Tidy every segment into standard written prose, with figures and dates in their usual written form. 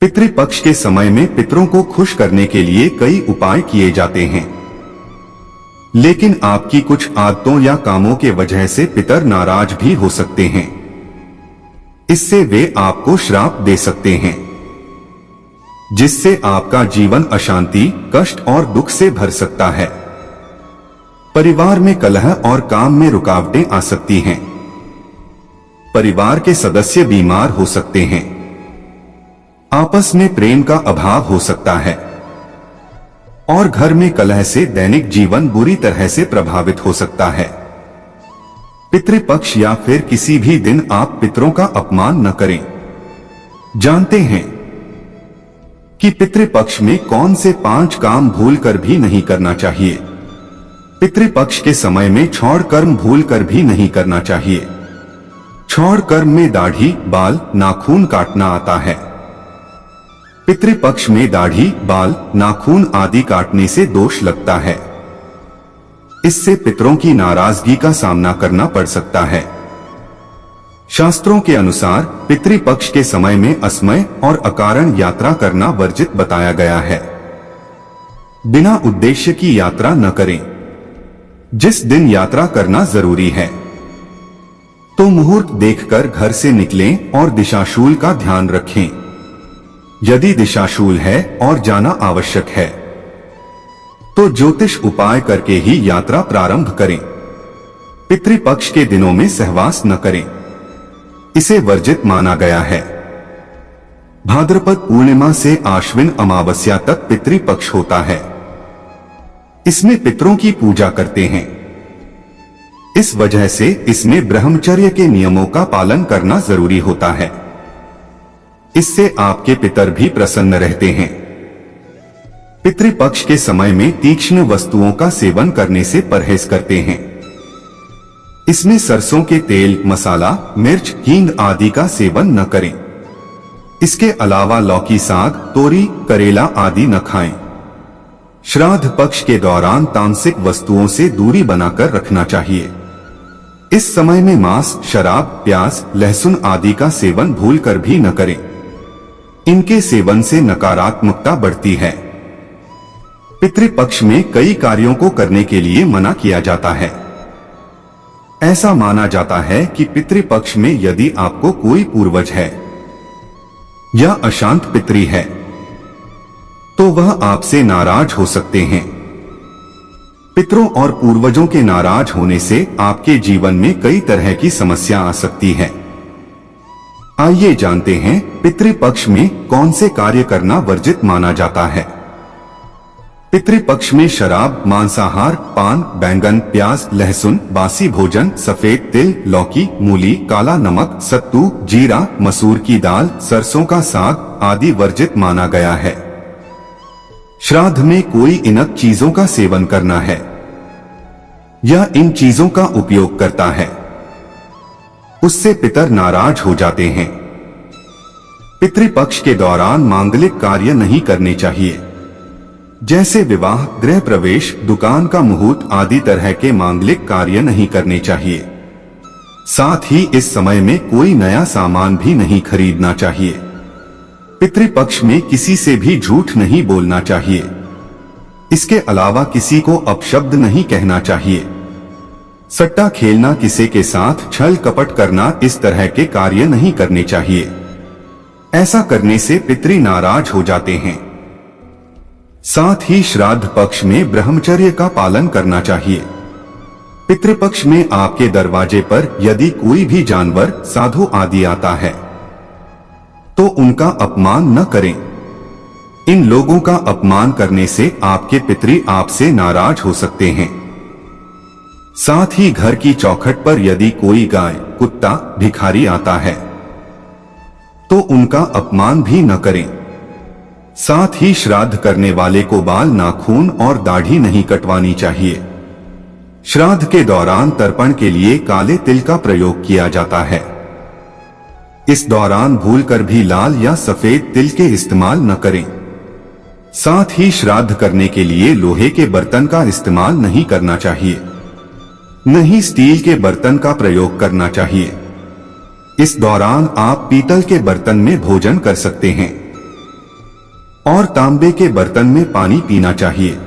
पितृपक्ष के समय में पितरों को खुश करने के लिए कई उपाय किए जाते हैं, लेकिन आपकी कुछ आदतों या कामों के वजह से पितर नाराज भी हो सकते हैं। इससे वे आपको श्राप दे सकते हैं, जिससे आपका जीवन अशांति, कष्ट और दुख से भर सकता है। परिवार में कलह और काम में रुकावटें आ सकती हैं। परिवार के सदस्य बीमार हो सकते हैं। आपस में प्रेम का अभाव हो सकता है और घर में कलह से दैनिक जीवन बुरी तरह से प्रभावित हो सकता है। पितृपक्ष या फिर किसी भी दिन आप पितरों का अपमान न करें। जानते हैं कि पितृपक्ष में कौन से 5 काम भूलकर भी नहीं करना चाहिए। पितृपक्ष के समय में छौड़ कर्म भूलकर भी नहीं करना चाहिए। छौड़ कर्म में दाढ़ी, बाल, नाखून काटना आता है। पितृपक्ष में दाढ़ी, बाल, नाखून आदि काटने से दोष लगता है। इससे पितरों की नाराजगी का सामना करना पड़ सकता है। शास्त्रों के अनुसार पितृपक्ष के समय में असमय और अकारण यात्रा करना वर्जित बताया गया है। बिना उद्देश्य की यात्रा न करें। जिस दिन यात्रा करना जरूरी है तो मुहूर्त देखकर घर से निकलें और दिशाशूल का ध्यान रखें। यदि दिशाशूल है और जाना आवश्यक है तो ज्योतिष उपाय करके ही यात्रा प्रारंभ करें। पितृपक्ष के दिनों में सहवास न करें, इसे वर्जित माना गया है। भाद्रपद पूर्णिमा से आश्विन अमावस्या तक पितृपक्ष होता है। इसमें पितरों की पूजा करते हैं। इस वजह से इसमें ब्रह्मचर्य के नियमों का पालन करना जरूरी होता है। इससे आपके पितर भी प्रसन्न रहते हैं। पितृपक्ष के समय में तीक्ष्ण वस्तुओं का सेवन करने से परहेज करते हैं। इसमें सरसों के तेल, मसाला, मिर्च, हींग आदि का सेवन न करें। इसके अलावा लौकी, साग, तोरी, करेला आदि न खाएं। श्राद्ध पक्ष के दौरान तामसिक वस्तुओं से दूरी बनाकर रखना चाहिए। इस समय में मांस, शराब, प्याज, लहसुन आदि का सेवन भूलकर भी न करें। इनके सेवन से नकारात्मकता बढ़ती है। पितृपक्ष में कई कार्यों को करने के लिए मना किया जाता है। ऐसा माना जाता है कि पितृपक्ष में यदि आपको कोई पूर्वज है या अशांत पितृ है तो वह आपसे नाराज हो सकते हैं। पितरों और पूर्वजों के नाराज होने से आपके जीवन में कई तरह की समस्या आ सकती है। आइए जानते हैं पितृपक्ष में कौन से कार्य करना वर्जित माना जाता है। पितृपक्ष में शराब, मांसाहार, पान, बैंगन, प्याज, लहसुन, बासी भोजन, सफेद तिल, लौकी, मूली, काला नमक, सत्तू, जीरा, मसूर की दाल, सरसों का साग आदि वर्जित माना गया है। श्राद्ध में कोई इनक चीजों का सेवन करना है या इन चीजों का उपयोग करता है, उससे पितर नाराज हो जाते हैं। पितृपक्ष के दौरान मांगलिक कार्य नहीं करने चाहिए, जैसे विवाह, गृह प्रवेश, दुकान का मुहूर्त आदि तरह के मांगलिक कार्य नहीं करने चाहिए। साथ ही इस समय में कोई नया सामान भी नहीं खरीदना चाहिए। पितृपक्ष में किसी से भी झूठ नहीं बोलना चाहिए। इसके अलावा किसी को अपशब्द नहीं कहना चाहिए। सट्टा खेलना, किसी के साथ छल कपट करना, इस तरह के कार्य नहीं करने चाहिए। ऐसा करने से पितृ नाराज हो जाते हैं। साथ ही श्राद्ध पक्ष में ब्रह्मचर्य का पालन करना चाहिए। पितृपक्ष में आपके दरवाजे पर यदि कोई भी जानवर, साधु आदि आता है तो उनका अपमान न करें। इन लोगों का अपमान करने से आपके पितृ आपसे नाराज हो सकते हैं। साथ ही घर की चौखट पर यदि कोई गाय, कुत्ता, भिखारी आता है तो उनका अपमान भी न करें। साथ ही श्राद्ध करने वाले को बाल, नाखून और दाढ़ी नहीं कटवानी चाहिए। श्राद्ध के दौरान तर्पण के लिए काले तिल का प्रयोग किया जाता है। इस दौरान भूलकर भी लाल या सफेद तिल के इस्तेमाल न करें। साथ ही श्राद्ध करने के लिए लोहे के बर्तन का इस्तेमाल नहीं करना चाहिए, न ही स्टील के बर्तन का प्रयोग करना चाहिए। इस दौरान आप पीतल के बर्तन में भोजन कर सकते हैं। और तांबे के बर्तन में पानी पीना चाहिए।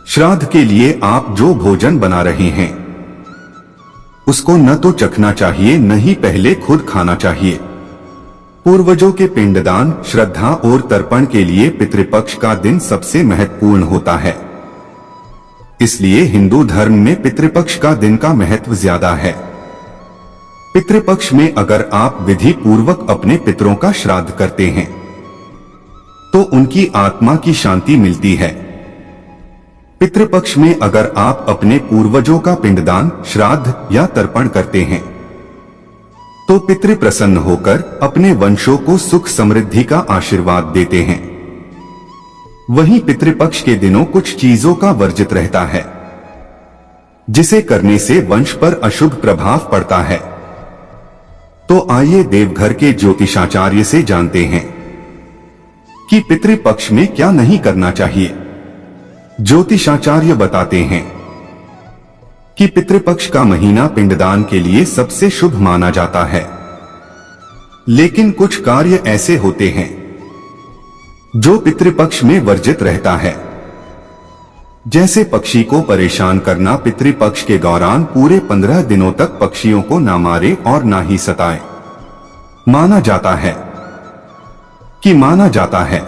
श्राद्ध के लिए आप जो भोजन बना रहे हैं उसको न तो चखना चाहिए न ही पहले खुद खाना चाहिए। पूर्वजों के पिंडदान, श्रद्धा और तर्पण के लिए पितृपक्ष का दिन सबसे महत्वपूर्ण होता है। इसलिए हिंदू धर्म में पितृपक्ष का दिन का महत्व ज्यादा है। पितृपक्ष में अगर आप विधि पूर्वक अपने पितरों का श्राद्ध करते हैं तो उनकी आत्मा की शांति मिलती है। पितृपक्ष में अगर आप अपने पूर्वजों का पिंडदान, श्राद्ध या तर्पण करते हैं तो पितृ प्रसन्न होकर अपने वंशों को सुख समृद्धि का आशीर्वाद देते हैं। वहीं पितृपक्ष के दिनों कुछ चीजों का वर्जित रहता है जिसे करने से वंश पर अशुभ प्रभाव पड़ता है। तो आइए देवघर के ज्योतिषाचार्य से जानते हैं कि पितृपक्ष में क्या नहीं करना चाहिए। ज्योतिषाचार्य बताते हैं कि पितृपक्ष का महीना पिंडदान के लिए सबसे शुभ माना जाता है, लेकिन कुछ कार्य ऐसे होते हैं जो पितृपक्ष में वर्जित रहता है। जैसे पक्षी को परेशान करना। पितृपक्ष के दौरान पूरे 15 दिनों तक पक्षियों को ना मारे और ना ही सताए। माना जाता है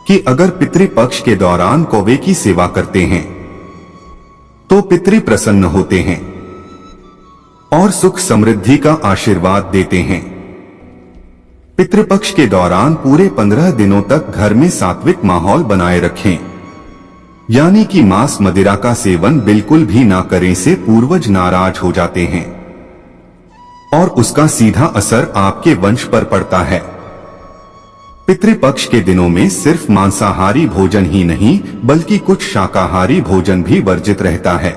कि अगर पितृपक्ष के दौरान कौवे की सेवा करते हैं तो पितृ प्रसन्न होते हैं और सुख समृद्धि का आशीर्वाद देते हैं। पितृपक्ष के दौरान पूरे 15 दिनों तक घर में सात्विक माहौल बनाए रखें, यानी कि मांस मदिरा का सेवन बिल्कुल भी ना करें से पूर्वज नाराज हो जाते हैं और उसका सीधा असर आपके वंश पर पड़ता है। पितृपक्ष के दिनों में सिर्फ मांसाहारी भोजन ही नहीं बल्कि कुछ शाकाहारी भोजन भी वर्जित रहता है,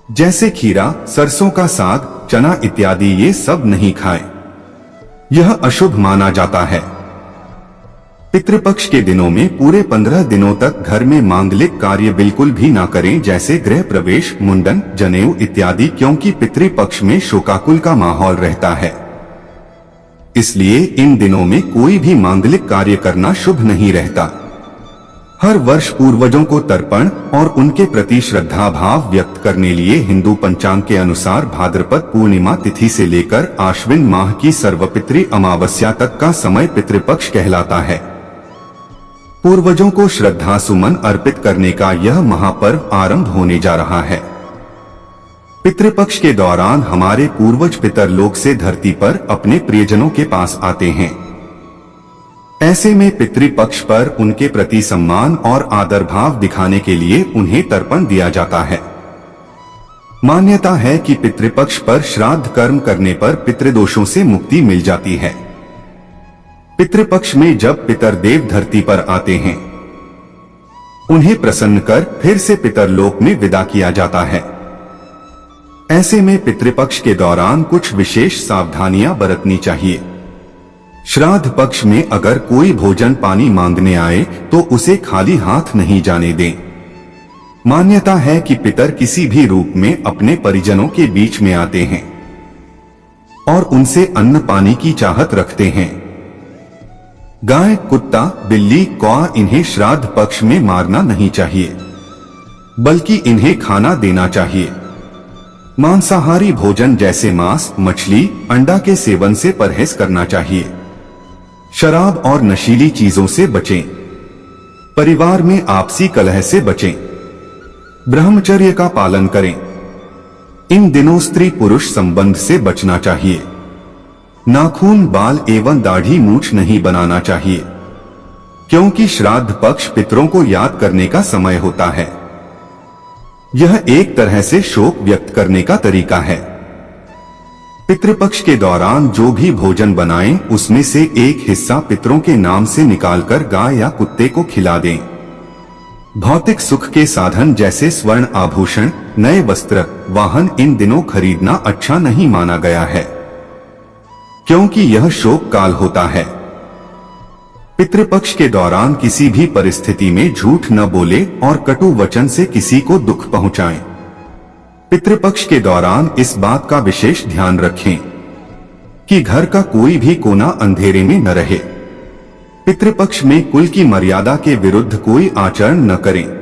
जैसे खीरा, सरसों का साग, चना इत्यादि। ये सब नहीं खाएं, यह अशुभ माना जाता है। पितृपक्ष के दिनों में पूरे 15 दिनों तक घर में मांगलिक कार्य बिल्कुल भी ना करें, जैसे गृह प्रवेश, मुंडन, जनेऊ इत्यादि, क्योंकि पितृपक्ष में शोकाकुल का माहौल रहता है। इसलिए इन दिनों में कोई भी मांगलिक कार्य करना शुभ नहीं रहता। हर वर्ष पूर्वजों को तर्पण और उनके प्रति श्रद्धा भाव व्यक्त करने लिए हिंदू पंचांग के अनुसार भाद्रपद पूर्णिमा तिथि से लेकर आश्विन माह की सर्वपितृ अमावस्या तक का समय पितृपक्ष कहलाता है। पूर्वजों को श्रद्धा सुमन अर्पित करने का यह महापर्व आरंभ होने जा रहा है। पितृपक्ष के दौरान हमारे पूर्वज पितरलोक से धरती पर अपने प्रियजनों के पास आते हैं। ऐसे में पितृपक्ष पर उनके प्रति सम्मान और आदर भाव दिखाने के लिए उन्हें तर्पण दिया जाता है। मान्यता है कि पितृपक्ष पर श्राद्ध कर्म करने पर पितृदोषों से मुक्ति मिल जाती है। पितृपक्ष में जब पितरदेव धरती पर आते हैं उन्हें प्रसन्न कर फिर से पितरलोक में विदा किया जाता है। ऐसे में पितृपक्ष के दौरान कुछ विशेष सावधानियां बरतनी चाहिए। श्राद्ध पक्ष में अगर कोई भोजन पानी मांगने आए तो उसे खाली हाथ नहीं जाने दें। मान्यता है कि पितर किसी भी रूप में अपने परिजनों के बीच में आते हैं और उनसे अन्न पानी की चाहत रखते हैं। गाय, कुत्ता, बिल्ली, कौआ, इन्हें श्राद्ध पक्ष में मारना नहीं चाहिए, बल्कि इन्हें खाना देना चाहिए। मांसाहारी भोजन जैसे मांस, मछली, अंडा के सेवन से परहेज करना चाहिए। शराब और नशीली चीजों से बचें। परिवार में आपसी कलह से बचें। ब्रह्मचर्य का पालन करें। इन दिनों स्त्री पुरुष संबंध से बचना चाहिए। नाखून, बाल एवं दाढ़ी मूछ नहीं बनाना चाहिए, क्योंकि श्राद्ध पक्ष पितरों को याद करने का समय होता है। यह एक तरह से शोक व्यक्त करने का तरीका है। पितृपक्ष के दौरान जो भी भोजन बनाएं उसमें से एक हिस्सा पितरों के नाम से निकालकर गाय या कुत्ते को खिला दें। भौतिक सुख के साधन जैसे स्वर्ण आभूषण, नए वस्त्र, वाहन इन दिनों खरीदना अच्छा नहीं माना गया है, क्योंकि यह शोक काल होता है। पितृपक्ष के दौरान किसी भी परिस्थिति में झूठ न बोले और कटु वचन से किसी को दुख पहुंचाएं। पितृपक्ष के दौरान इस बात का विशेष ध्यान रखें कि घर का कोई भी कोना अंधेरे में न रहे। पितृपक्ष में कुल की मर्यादा के विरुद्ध कोई आचरण न करें।